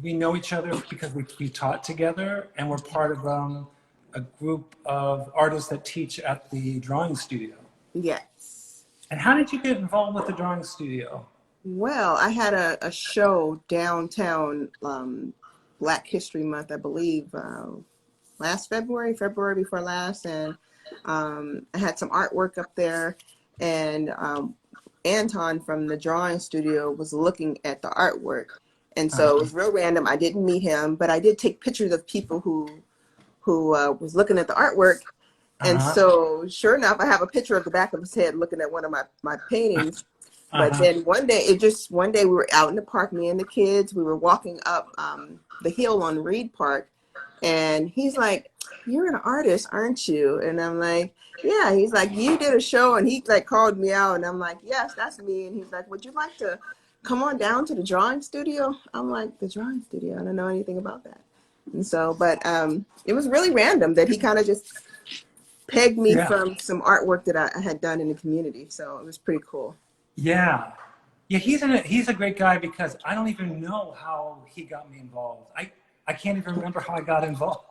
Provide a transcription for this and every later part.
we know each other because we taught together, and we're part of a group of artists that teach at the drawing studio. Yes. And how did you get involved with the drawing studio? Well, I had a show downtown, Black History Month, I believe, last February before last, and I had some artwork up there, and Anton from the drawing studio was looking at the artwork, and so it was real random. I didn't meet him, but I did take pictures of people who was looking at the artwork, and so sure enough, I have a picture of the back of his head looking at one of my paintings. But then one day we were out in the park, me and the kids, we were walking up the hill on Reed Park, and he's like, "You're an artist, aren't you?" And I'm like, "Yeah." He's like, "You did a show," and he like called me out, and I'm like, "Yes, that's me." And he's like, "Would you like to come on down to the drawing studio?" I'm like, "The drawing studio? I don't know anything about that." And so, but it was really random that he kind of just pegged me from some artwork that I had done in the community. So it was pretty cool. Yeah. Yeah, he's a great guy because I don't even know how he got me involved. I can't even remember how I got involved.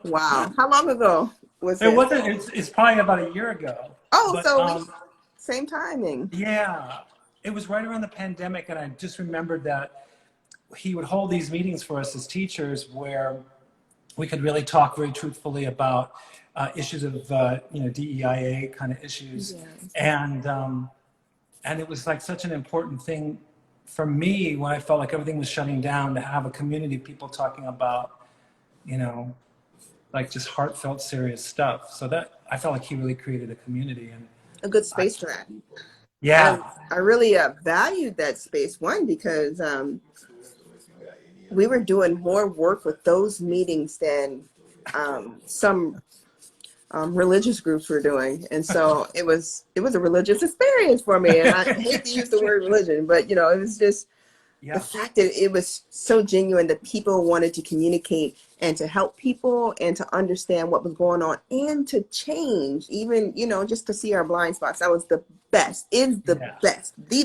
Wow. How long ago was It it? wasn't, it's probably about a year ago. Oh, But so same timing. yeah, it was right around the pandemic, and I just remembered that he would hold these meetings for us as teachers where we could really talk very truthfully about issues of DEIA kind of issues, and it was like such an important thing for me when I felt like everything was shutting down to have a community of people talking about, like just heartfelt, serious stuff. So that I felt like he really created a community, and A good space for that. yeah, I really valued that space, one, because we were doing more work with those meetings than some religious groups were doing, and so it was a religious experience for me. And I hate to use the word religion, but it was just the fact that it was so genuine that people wanted to communicate and to help people and to understand what was going on and to change, even just to see our blind spots. That was the best. The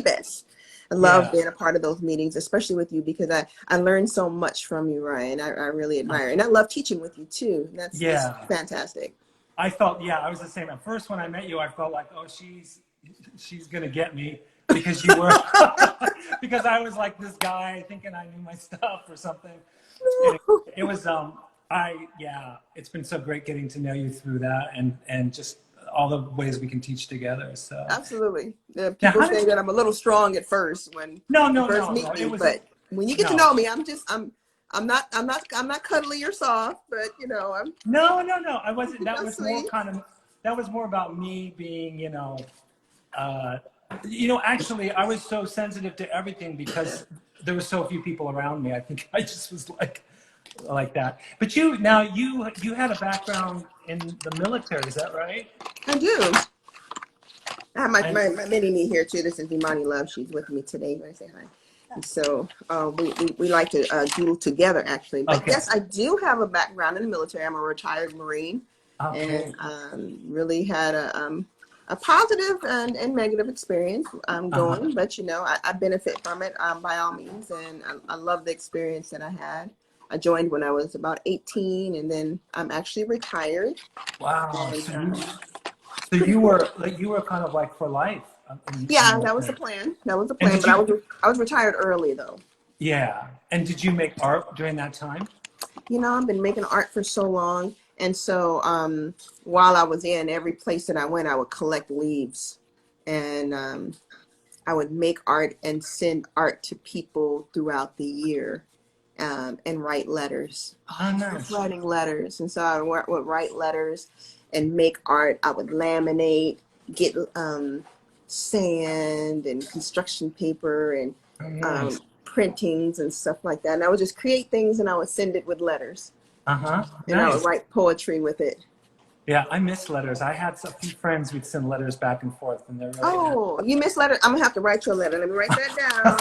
best. I love being a part of those meetings, especially with you, because I learned so much from you, Ryan. I really admire it. And I love teaching with you too. That's fantastic. I felt, I was the same. At first, when I met you, I felt like, oh, she's gonna get me because you were, because I was like this guy thinking I knew my stuff or something. It was, it's been so great getting to know you through that, and just all the ways we can teach together. So absolutely, people say that I'm a little strong at first when you first meet me, but when you get to know me, I'm not cuddly or soft, but I'm no. I wasn't. That was more that was more about me being, actually, I was so sensitive to everything because there were so few people around me. I think I just was like that. But you had a background in the military, is that right? I do. I have my mini me here too. This is Imani Love. She's with me today. When I say hi. And so we like to doodle together, actually. But yes, I do have a background in the military. I'm a retired Marine, and really had a positive and negative experience going. But I benefit from it by all means, and I love the experience that I had. I joined when I was about 18, and then I'm actually retired. Wow. And, so you were kind of like for life. Yeah, that was the plan. That was the plan. But I was retired early though. Yeah. And did you make art during that time? I've been making art for so long. And so while I was in every place that I went, I would collect leaves, and I would make art and send art to people throughout the year, and write letters. Oh, nice. Writing letters. And so I would write letters and make art. I would laminate, get sand and construction paper and printings and stuff like that. And I would just create things and I would send it with letters. And I would write poetry with it. Yeah, I miss letters. I had a few friends who'd send letters back and forth, and they're really nice. You miss letters? I'm gonna have to write you a letter. Let me write that down.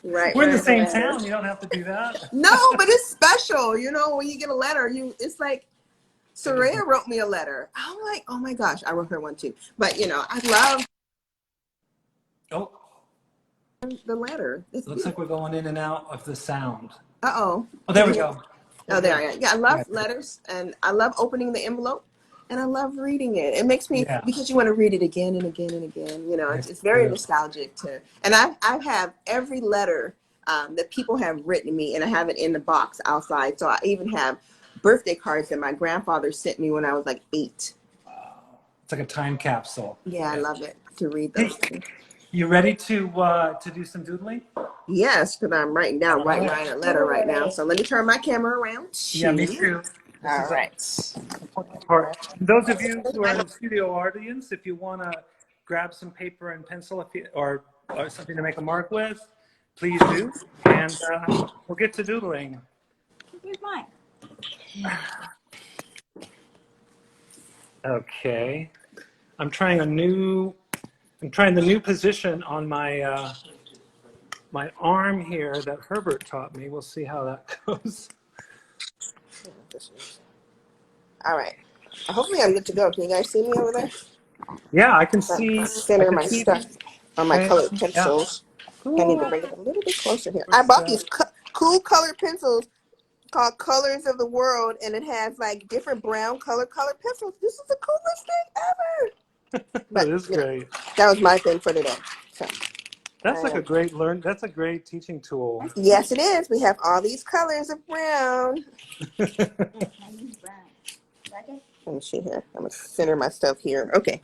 We're in the same town. You don't have to do that. No, but it's special. When you get a letter, it's like Soraya wrote me a letter. I'm like, oh my gosh, I wrote her one too. But I love. Oh, the letter. It's Looks like beautiful. we're going in and out of the sound. Uh-oh. Oh, Can there you we hear me? go. We're Oh, there good. I am. Yeah, I Yeah. love letters and I love opening the envelope and I love reading it. It makes me, Yeah. because you want to read it again and again and again. You know, It's it's very true. nostalgic to, and I have every letter that people have written me and I have it in the box outside. So I even have birthday cards that my grandfather sent me when I was like 8. It's like a time capsule. Yeah, I Yeah. love it to read Hey, those things. you ready to do some doodling? Yes, because I'm writing down, All writing right. a letter right now. So let me turn my camera around. Yeah, me too. This All is a right. important part. Those of you who are in the studio audience, if you want to grab some paper and pencil, or something to make a mark with, please do. And we'll get to doodling. Here's mine. Okay. I'm trying the new position on my arm here that Herbert taught me. We'll see how that goes. All right. Hopefully I'm good to go. Can you guys see me over there? Yeah, I can I see. I center can my see. stuff on my Okay. colored Yeah. pencils. I need to Cool. bring it a little bit closer here. I What's bought these cool colored pencils called Colors of the World, and it has like different brown colored pencils. This is the coolest thing ever. That But is you know, great. that was my thing for today. So That's I like a great That's a great teaching tool. yes, it is. We have all these colors of brown. I use brown. Like it? Let me see here. I'm gonna center my stuff here. Okay.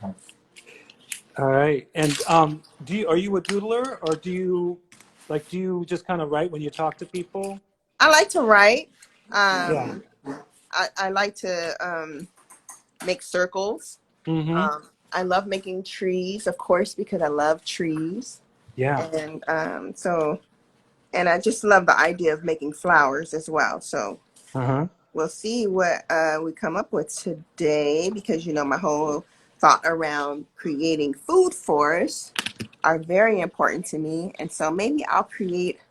All right. And are you a doodler, or do you just kind of write when you talk to people? I like to write. Yeah. I like to make circles. Mm-hmm. I love making trees, of course, because I love trees. Yeah. And and I just love the idea of making flowers as well. So Uh-huh. we'll see what we come up with today, because you know my whole thought around creating food forests are very important to me, and so maybe I'll create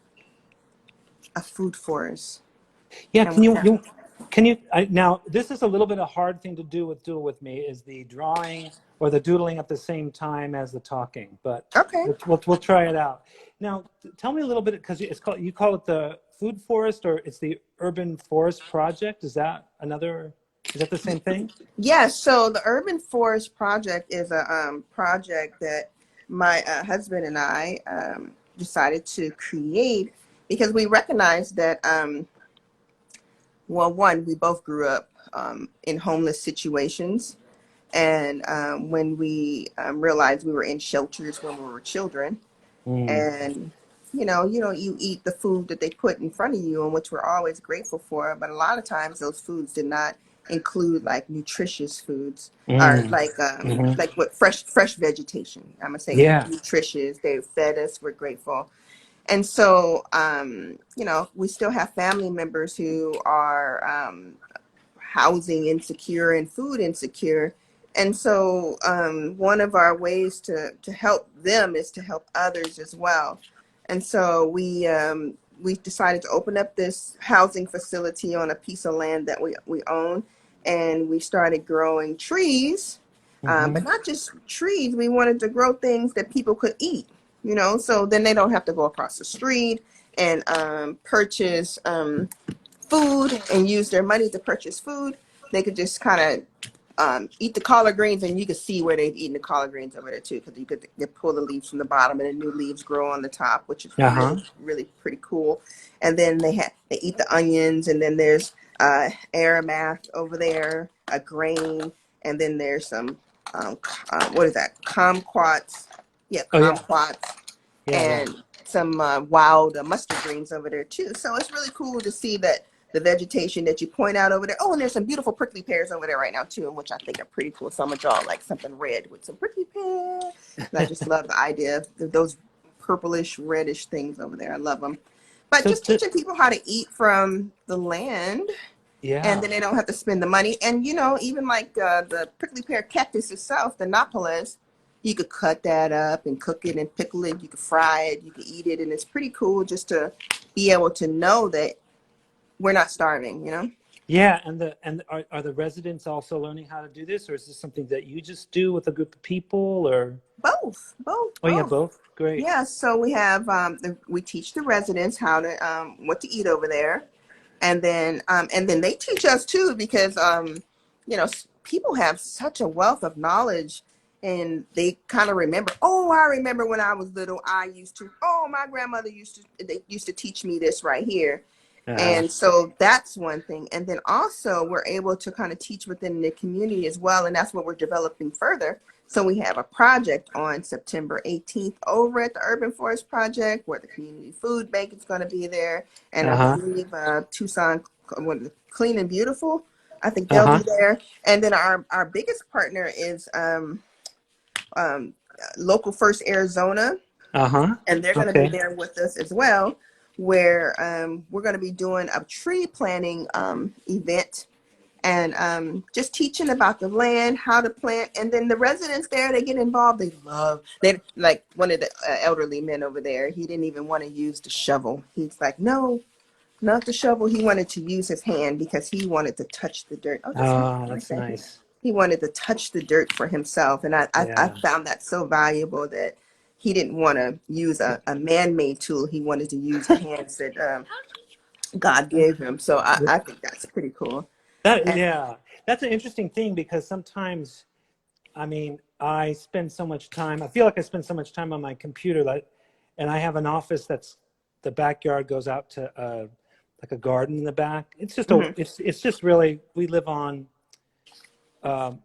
a food forest. Yeah, And we have, now this is a little bit a hard thing to do with Doodle with me, is the drawing or the doodling at the same time as the talking, but okay. we'll try it out. Now, tell me a little bit, because you call it the food forest, or it's the urban forest project. Is that the same thing? Yes, so the Urban Forest Project is a project that my husband and I decided to create because we recognize that, well, one, we both grew up in homeless situations. And when we realized we were in shelters when we were children, Mm. and you eat the food that they put in front of you, and which we're always grateful for, but a lot of times those foods did not include like nutritious foods, or Mm. Hmm. like what fresh vegetation. I'm gonna say Yeah. nutritious. They fed us, we're grateful. And so we still have family members who are housing insecure and food insecure. And so one of our ways to help them is to help others as well. And so we decided to open up this housing facility on a piece of land that we own. And we started growing trees, Hmm. but not just trees. We wanted to grow things that people could eat, so then they don't have to go across the street and purchase food and use their money to purchase food. They could just kind of eat the collard greens, and you could see where they've eaten the collard greens over there too, because they pull the leaves from the bottom and the new leaves grow on the top, which is Uh-huh. really pretty cool. And then they eat the onions, and then there's aromath over there, a grain, and then there's some what is that, kumquats? Yeah, Oh yeah. kumquats, Yeah, yeah. and some wild mustard greens over there too. So it's really cool to see that the vegetation that you point out over there. Oh, and there's some beautiful prickly pears over there right now too, which I think are pretty cool. So I'm gonna draw like something red with some prickly pear. And I just love the idea of those purplish, reddish things over there. I love them. But So just teaching people how to eat from the land, and yeah. then they don't have to spend the money. And even like the prickly pear cactus itself, the Napoles, you could cut that up and cook it and pickle it. You could fry it, you could eat it, and it's pretty cool just to be able to know that we're not starving. Yeah, and are the residents also learning how to do this, or is this something that you just do with a group of people, or? Oh, yeah, Both. both. Great. Yeah, so we have we teach the residents how to what to eat over there, and then they teach us too because you know people have such a wealth of knowledge, and they kind of remember. Oh, I remember when I was little, I used to. Oh, my grandmother used to teach me this right here. Uh, And so that's one thing. And then also we're able to kind of teach within the community as well. And that's what we're developing further. So we have a project on September 18th over at the Urban Forest Project where the community food bank is going to be there. And I uh-huh. believe Tucson Clean and Beautiful, I think they'll Uh-huh. be there. And then our biggest partner is um, Local First Arizona, Uh-huh. and they're going to be Okay. there with us as well, where we're going to be doing a tree planting event and just teaching about the land, how to plant, and then the residents there, they get involved. They like one of the elderly men over there. He didn't even want to use the shovel. He's like, no, not the shovel. He wanted to use his hand because he wanted to touch the dirt. Oh, that's Oh, right that's there. nice. He wanted to touch the dirt for himself. And I Yeah. found that so valuable that he didn't want to use a man-made tool. He wanted to use the hands that God gave him. So I think that's pretty cool. That, And, yeah. That's an interesting thing because sometimes, I mean, I spend so much time, I feel like I spend so much time on my computer that, and I have an office that's, the backyard goes out to like a garden in the back. It's just mhm, it's just really, we live on,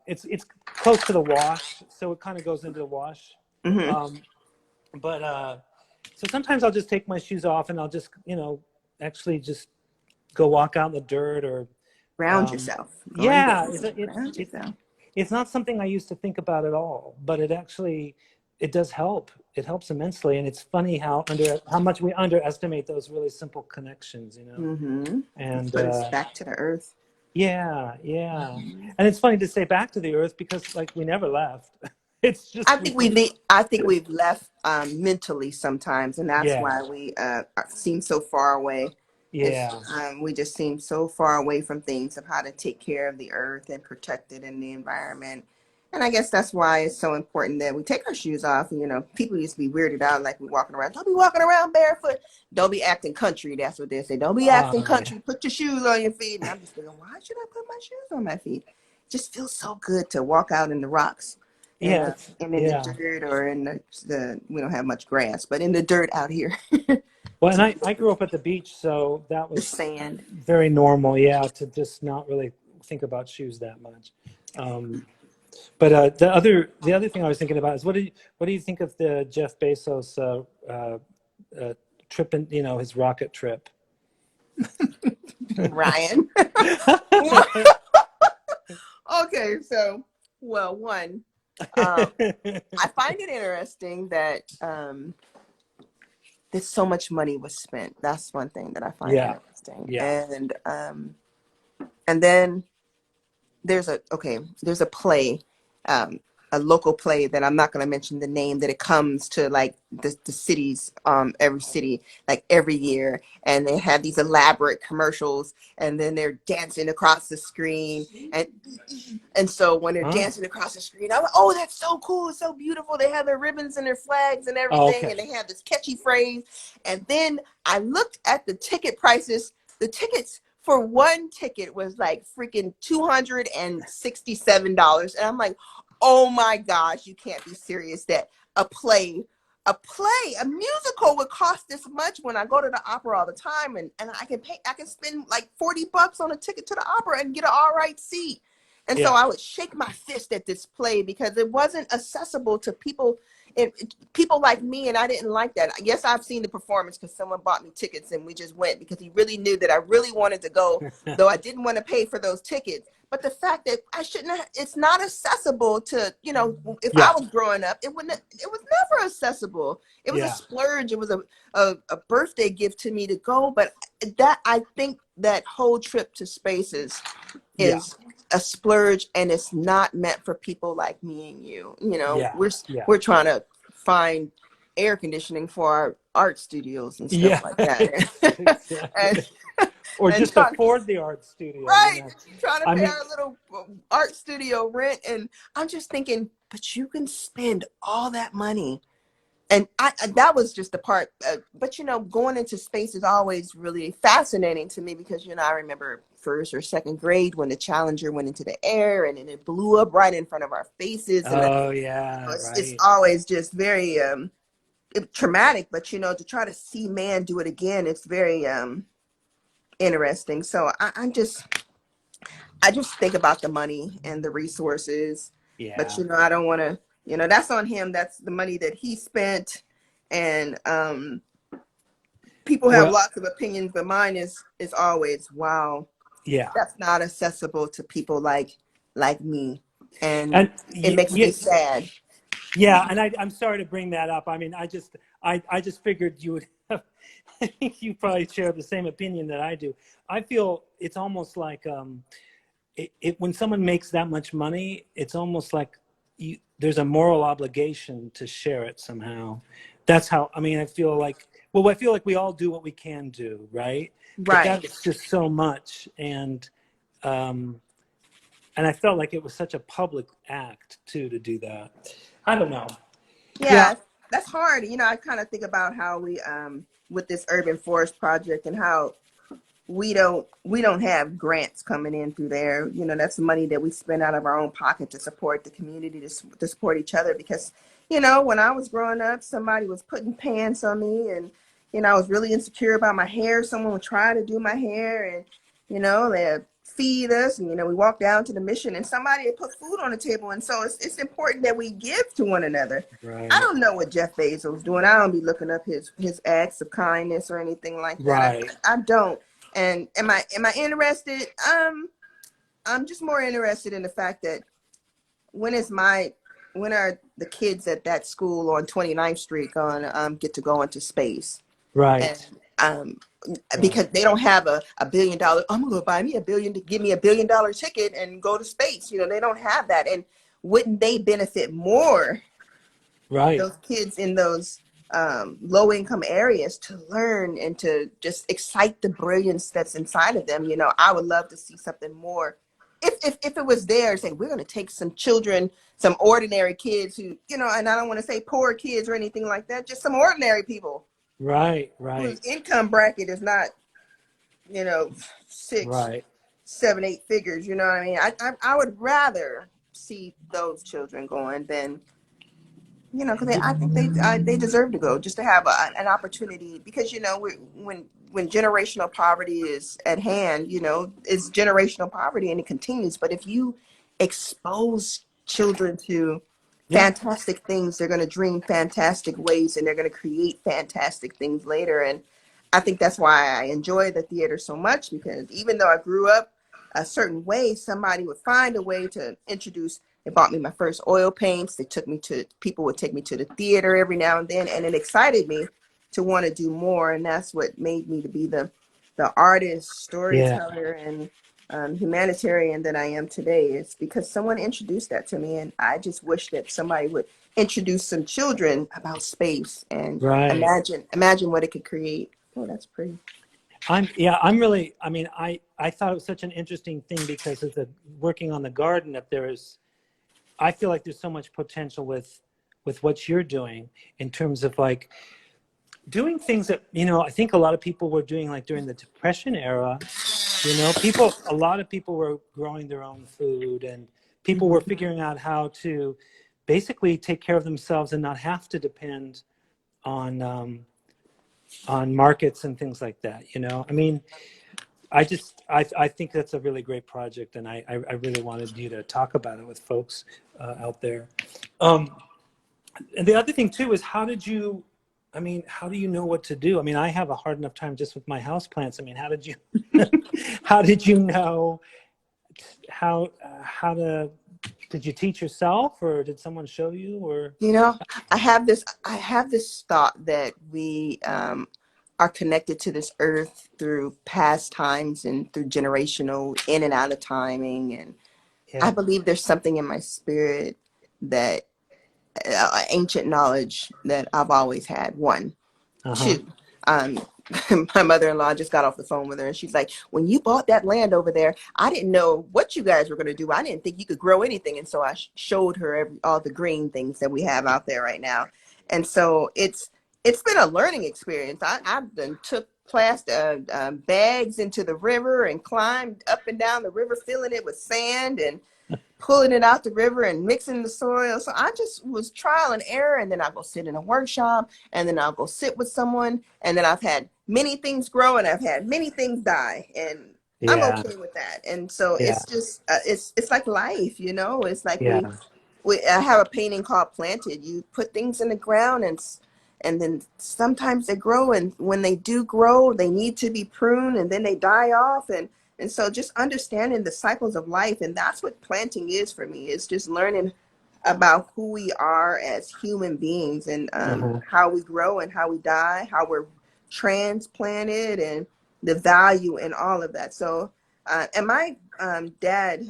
it's close to the wash, so it kind of goes into the wash. mhm. Um, but so sometimes I'll just take my shoes off and I'll just, actually just go walk out in the dirt or, Ground um, yourself. Going yeah, down. Ground yourself. it's not something I used to think about at all, but it does help. It helps immensely, and it's funny how much we underestimate those really simple connections, Mm-hmm. It And put us back to the earth. yeah, yeah, Mhm. and it's funny to say back to the earth because like we never left. It's just I think we've left mentally sometimes, and that's yeah, why we seem so far away. It's yeah, we just seem so far away from things of how to take care of the earth and protect it and the environment. And I guess that's why it's so important that we take our shoes off. And, people used to be weirded out like we walking around. Don't be walking around barefoot. Don't be acting country. That's what they say. Don't be acting yeah, country. Put your shoes on your feet. And I'm just thinking, why should I put my shoes on my feet? It just feels so good to walk out in the rocks yeah, and in the yeah. dirt or in the we don't have much grass, but in the dirt out here, Well, and I grew up at the beach, so that the was sand. very normal, yeah, to just not really think about shoes that much. Um, but the other thing I was thinking about is what do you think of the Jeff Bezos trip and his rocket trip? Ryan. Okay, so one, I find it interesting that there's so much money was spent. That's one thing that I find Yeah, interesting, yeah. and then there's a play, um, a local play that I'm not going to mention the name, that it comes to like the cities, every city, like every year, and they have these elaborate commercials, and then they're dancing across the screen, and so when they're Huh? dancing across the screen, I'm like, oh, that's so cool, it's so beautiful. They have their ribbons and their flags and Oh, everything, okay. and they have this catchy phrase. And then I looked at the ticket prices. The tickets for one ticket was like freaking $267. And I'm like, oh my gosh, you can't be serious that a musical would cost this much when I go to the opera all the time. And I can spend like $40 on a ticket to the opera and get an all right seat. And so Yeah. I would shake my fist at this play because it wasn't accessible to people, people like me, and I didn't like that. Yes, I've seen the performance because someone bought me tickets and we just went because he really knew that I really wanted to go, though I didn't want to pay for those tickets. But the fact that it's not accessible to, if I Yeah. was growing up, it was never accessible. It was a Yeah. splurge. It was a birthday gift to me to go. But that, I think that whole trip to spaces Yeah. is a splurge, and it's not meant for people like me and you. Yeah. Yeah. We're trying to find air conditioning for our art studios and stuff Yeah. like that. Exactly. and or and just afford the art studio, you right, know. trying to I pay mean, our little art studio rent. And I'm just thinking, but you can spend all that money. And that was just the part. But, you know, going into space is always really fascinating to me because, you know, I remember first or second grade when the Challenger went into the air and then it blew up right in front of our faces. And oh you know, yeah, it's right. always just very traumatic. But, you know, to try to see man do it again, it's very interesting. So I just think about the money and the resources, but Yeah. you know, I don't want to, you know, that's on him. That's the money that he spent. And people have Well, lots of opinions, but mine is always, wow, yeah. that's not accessible to people like me. And And it makes me sad. yeah, and I'm sorry to bring that up. I mean, I just figured you would have, I think you probably share the same opinion that I do. I feel it's almost like when someone makes that much money, it's almost like there's a moral obligation to share it somehow. That's how, I mean, I feel like, well, I feel like we all do what we can do, right? But Right. that's just so much. Um, and I felt like it was such a public act too to do that. I don't know. Yeah, Yeah, that's hard. You know, I kind of think about how we with this urban forest project and how we don't have grants coming in through there. You know, that's money that we spend out of our own pocket to support the community, to support each other. Because, you know, when I was growing up, somebody was putting pants on me, and you know, I was really insecure about my hair. Someone would try to do my hair, and you know, they'd feed us, and you know, we walked down to the mission, and somebody had put food on the table. And so it's important that we give to one another. I right, don't know what Jeff Bezos doing. I don't be looking up his acts of kindness or anything like that. right, I don't. And am I interested? I'm just more interested in the fact that when is my when are the kids at that school on 29th Street going to get to go into space? And right, um, right, because they don't have a $1 billion, I'm gonna go buy me $1 billion to give me $1 billion ticket and go to space. You know, they don't have that. And wouldn't they benefit more, right. those kids in those low income areas, to learn and to just excite the brilliance that's inside of them? You know, I would love to see something more. If it was there, say we're going to take some children, some ordinary kids who, you know, and I don't want to say poor kids or anything like that, just some ordinary people Right, whose right, income bracket is not, you know, six, right. seven, eight figures. You know what I mean? I would rather see those children going than, you know, because I think they deserve to go, just to have an opportunity. Because you know, when generational poverty is at hand, you know, it's generational poverty and it continues. But if you expose children to Yeah, fantastic things, they're going to dream fantastic ways and they're going to create fantastic things later. And I think that's why I enjoy the theater so much, because even though I grew up a certain way, somebody would find a way to introduce. They bought me my first oil paints. People would take me to the theater every now and then, and it excited me to want to do more. And that's what made me to be the artist, yeah, storyteller, and humanitarian that I am today. It's because someone introduced that to me, and I just wish that somebody would introduce some children about space and right. imagine what it could create. Oh, that's pretty. I'm really, I mean, I thought it was such an interesting thing because of the working on the garden that I feel like there's so much potential with what you're doing in terms of like doing things that, you know, I think a lot of people were doing like during the Depression era. You know, a lot of people were growing their own food, and people were Mhm. figuring out how to basically take care of themselves and not have to depend on markets and things like that. You know, I mean, I think that's a really great project, and I really wanted you to talk about it with folks out there. Um, and the other thing too is I mean, how do you know what to do? I mean, I have a hard enough time just with my house plants. I mean, how did you how did you know how to did you teach yourself or did someone show you or You know, I have this thought that we are connected to this earth through past times and through generational in and out of timing. And I yeah, believe there's something in my spirit that ancient knowledge that I've always had. One, uh-huh, two. Um, my mother-in-law just got off the phone with her, and she's like, when you bought that land over there, I didn't know what you guys were going to do. I didn't think you could grow anything. And so I showed her all the green things that we have out there right now. And so it's been a learning experience. I've done took plastic bags into the river and climbed up and down the river, filling it with sand and pulling it out the river and mixing the soil. So I just was trial and error. And then I'll go sit in a workshop, and then I'll go sit with someone. And then I've had many things grow, and I've had many things die. And I'm Yeah. okay with that. And so Yeah. it's just, it's like life, you know, it's like Yeah. I have a painting called Planted. You put things in the ground, and then sometimes they grow, and when they do grow, they need to be pruned, and then they die off. And so just understanding the cycles of life, and that's what planting is for me. It's just learning about who we are as human beings, and Uh-huh. how we grow and how we die, how we're transplanted, and the value in all of that. So, and my dad,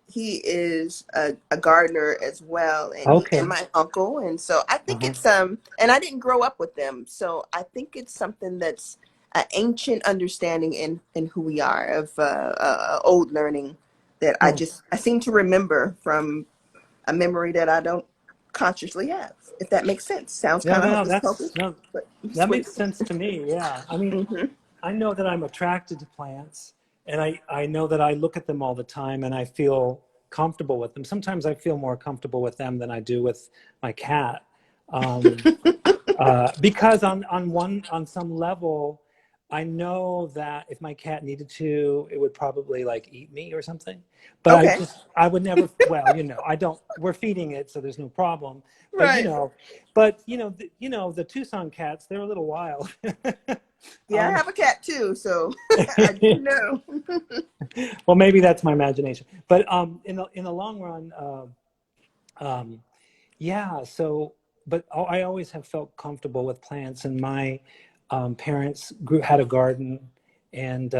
he is a gardener as well, and and Okay. my uncle, and so I think Uh-huh. it's and I didn't grow up with them, so I think it's something that's an ancient understanding in who we are, of old learning that Hmm. I seem to remember from a memory that I don't consciously have. If that makes sense, sounds Yeah, kind of no, hocus that's pocus, no, but that sweet. makes sense to me. Yeah. I mean, Hmm. I know that I'm attracted to plants, and I know that I look at them all the time and I feel comfortable with them. Sometimes I feel more comfortable with them than I do with my cat. Um, because on some level, I know that if my cat needed to, it would probably like eat me or something. But Okay, I would never. Well, I don't. We're feeding it, so there's no problem. But right. the Tucson cats, they're a little wild. Yeah, I um, have a cat too, so I do know. well, maybe that's my imagination. But in the long run, um, yeah. So, but I always have felt comfortable with plants, and my parents had a garden, and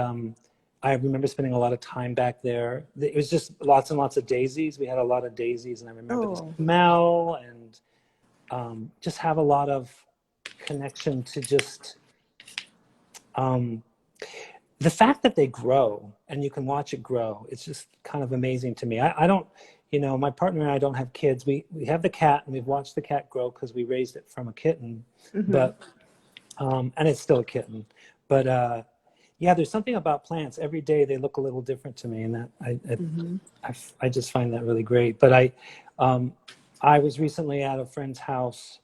I remember spending a lot of time back there. It was just lots and lots of daisies. We had a lot of daisies, and I remember the Oh, smell, and just have a lot of connection to just um, the fact that they grow and you can watch it grow. It's just kind of amazing to me. I don't, my partner and I don't have kids. We have the cat, and we've watched the cat grow because we raised it from a kitten, hmm. but and it's still a kitten. But yeah, there's something about plants. Every day they look a little different to me, and that Hmm. I just find that really great. But um, I was recently at a friend's house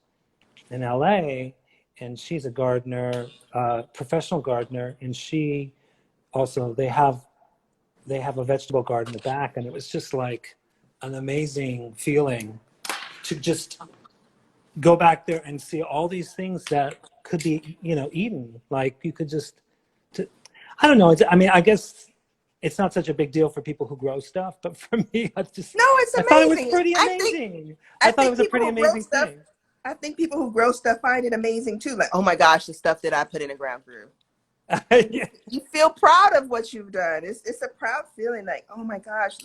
in LA, and she's a gardener, professional gardener, and she also they have a vegetable garden in the back, and it was just like an amazing feeling to just go back there and see all these things that could be eaten. Like you could just to, I don't know, I mean, I guess it's not such a big deal for people who grow stuff, but for me No, it's I thought it was amazing. pretty I think amazing. I I thought it think was a people pretty who grow amazing stuff. thing. I think people who grow stuff find it amazing too. Like, oh my gosh, the stuff that I put in the ground grew. Yeah. You feel proud of what you've done. It's a proud feeling, like, oh my gosh,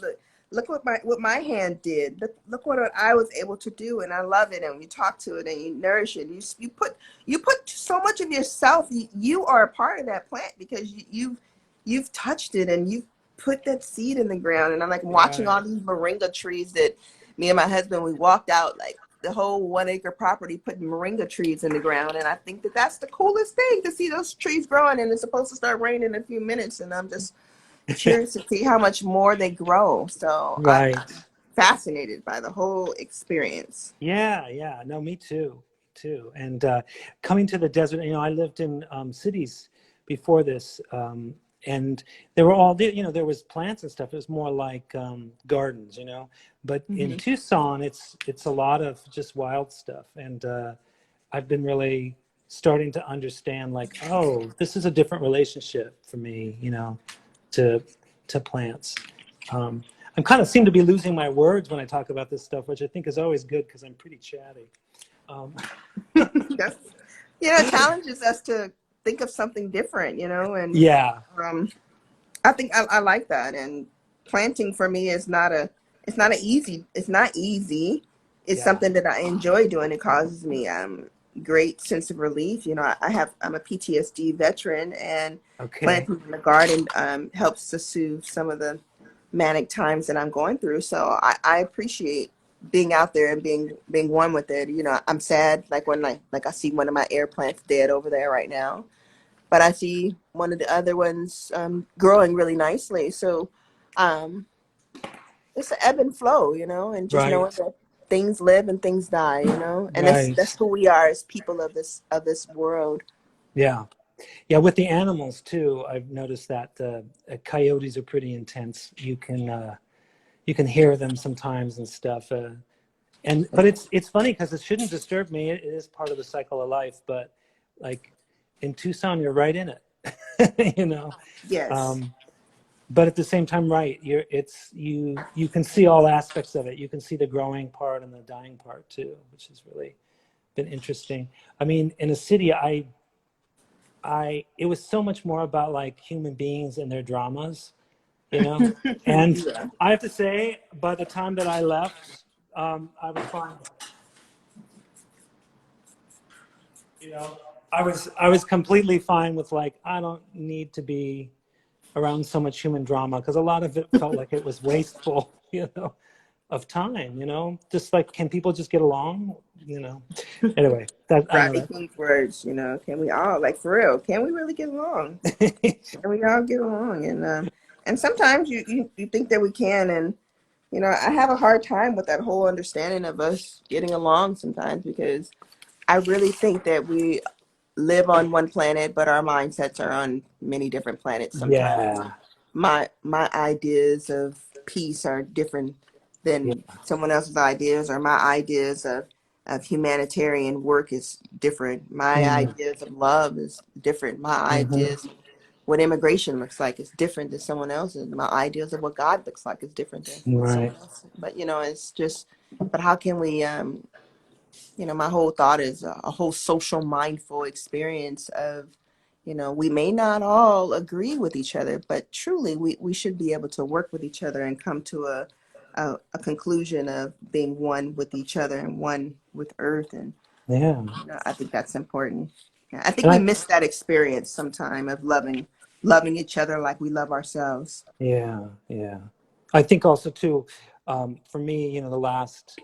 look what my hand did. Look what I was able to do, and I love it. And you talk to it and you nourish it. You put so much of yourself. You are a part of that plant because you've touched it, and you've put that seed in the ground. And I'm like watching Right. all these moringa trees that me and my husband, we walked out like the whole 1 acre property putting moringa trees in the ground. And I think that that's the coolest thing, to see those trees growing, and it's supposed to start raining in a few minutes. And I'm just curious to see how much more they grow. So Right. I'm fascinated by the whole experience. Yeah, yeah. No, me too. Too. And coming to the desert, I lived in cities before this, and there were there was plants and stuff. It was more like gardens. But in Hmm. Tucson, it's a lot of just wild stuff. And I've been really starting to understand, like, oh, this is a different relationship for me, to plants. Um, I'm kind of seem to be losing my words when I talk about this stuff, which I think is always good because I'm pretty chatty. Um, That's, it challenges us to think of something different, and yeah, um, I think I like that. And planting for me is it's not easy. It's not easy. It's yeah, something that I enjoy doing. It causes me great sense of relief. You know, I'm a PTSD veteran, and Okay. planting in the garden helps to soothe some of the manic times that I'm going through. So I appreciate being out there and being one with it. You know, I'm sad like when like I see one of my air plants dead over there right now, but I see one of the other ones growing really nicely. So um, it's an ebb and flow, you know, and just knowing Right. that things live and things die, you know, and that's Right. who we are as people of this world. Yeah. Yeah. With the animals too, I've noticed that coyotes are pretty intense. You can hear them sometimes and stuff. But it's funny because it shouldn't disturb me. It is part of the cycle of life. But like in Tucson, you're right in it. You know. Yes. Um, but at the same time, right? You can see all aspects of it. You can see the growing part and the dying part too, which has really been interesting. I mean, in a city, I it was so much more about like human beings and their dramas, you know. And Yeah. I have to say, by the time that I left, I was fine. You know, I was completely fine with like I don't need to be around so much human drama because a lot of it felt like it was wasteful, you know, of time. You know, just like can people just get along? You know. Anyway, that I know Rodney King's words, you know, can we all, like, for real, can we really get along? that. Can we all get along? And sometimes you think that we can, and you know, I have a hard time with that whole understanding of us getting along sometimes, because I really think that we live on one planet, but our mindsets are on many different planets sometimes. Yeah. My ideas of peace are different Yeah. than someone else's ideas, or my ideas of humanitarian work is different. My Mm. ideas of love is different. My Hmm. ideas of what immigration looks like is different than someone else's. My ideas of what God looks like is different than Right. someone else. But you know, it's just, but how can we you know, my whole thought is a whole social mindful experience of, you know, we may not all agree with each other, but truly we should be able to work with each other and come to a conclusion of being one with each other and one with earth. And Yeah. you know, I think that's important. Yeah, I think And we I, miss that experience sometime of loving each other like we love ourselves. yeah, yeah. I think also too, for me, you know, the last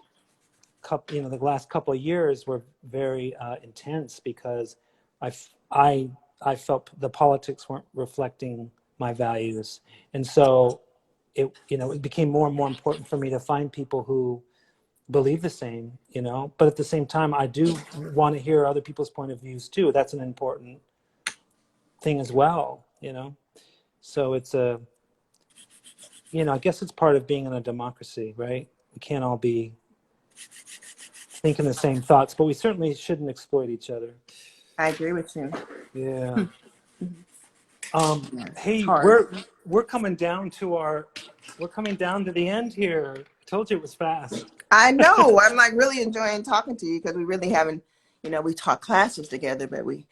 couple of years were very intense because I, f- I felt the politics weren't reflecting my values, and so it became more and more important for me to find people who believe the same, you know. But at the same time, I do want to hear other people's point of views too. That's an important thing as well, you know. So it's I guess it's part of being in a democracy, right? We can't all be thinking the same thoughts, but we certainly shouldn't exploit each other. I agree with you. Yeah. Yeah, it's Hey, hard. we're coming down to the end here. I told you it was fast. I know. I'm like really enjoying talking to you, because we really haven't, you know, we taught classes together, but we've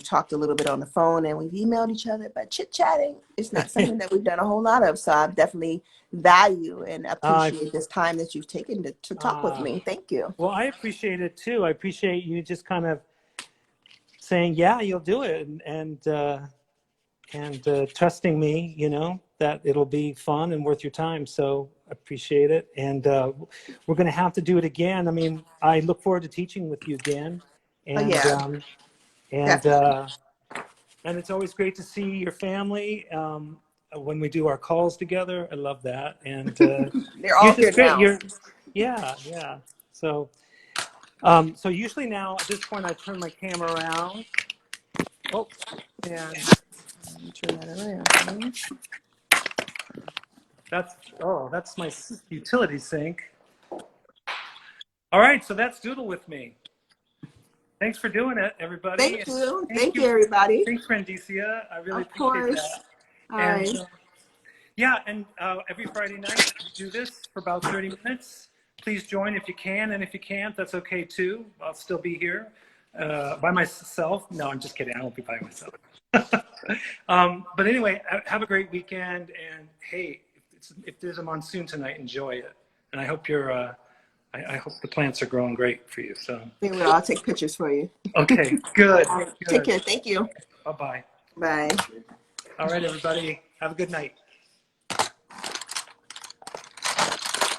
talked a little bit on the phone, and we've emailed each other, but chit chatting is not something that we've done a whole lot of. So I definitely value and Uh, appreciate this time that you've taken to talk with uh, me. Thank you. well, I appreciate it too. I appreciate you just kind of saying, "Yeah, you'll do it," and trusting me, that it'll be fun and worth your time. So I appreciate it. And we're going to have to do it again. I mean, I look forward to teaching with you again. Oh And, yeah, and, definitely. uh, and it's always great to see your family when we do our calls together. I love that. And They're you're all here just great. now. Yeah, yeah. So, so usually now at this point, I turn my camera around. Oh, and Let me turn that around. that's my utility sink. All right, so that's Doodle with me. Thanks for doing it, everybody. Thank And you. thank Thank you. you, everybody. Thanks, Randiesia. I really Of appreciate course. that. All And right. yeah, and every Friday night we do this for about 30 minutes. Please join if you can, and if you can't, that's okay too. I'll still be here by myself. No, I'm just kidding. I won't be by myself. But anyway, have a great weekend. And hey, if there's a monsoon tonight, enjoy it. And I hope I hope the plants are growing great for you. So, They will. I'll take pictures for you. okay, good. All right, Good. take care. Thank you. Bye-bye. Bye. All right, everybody. Have a good night.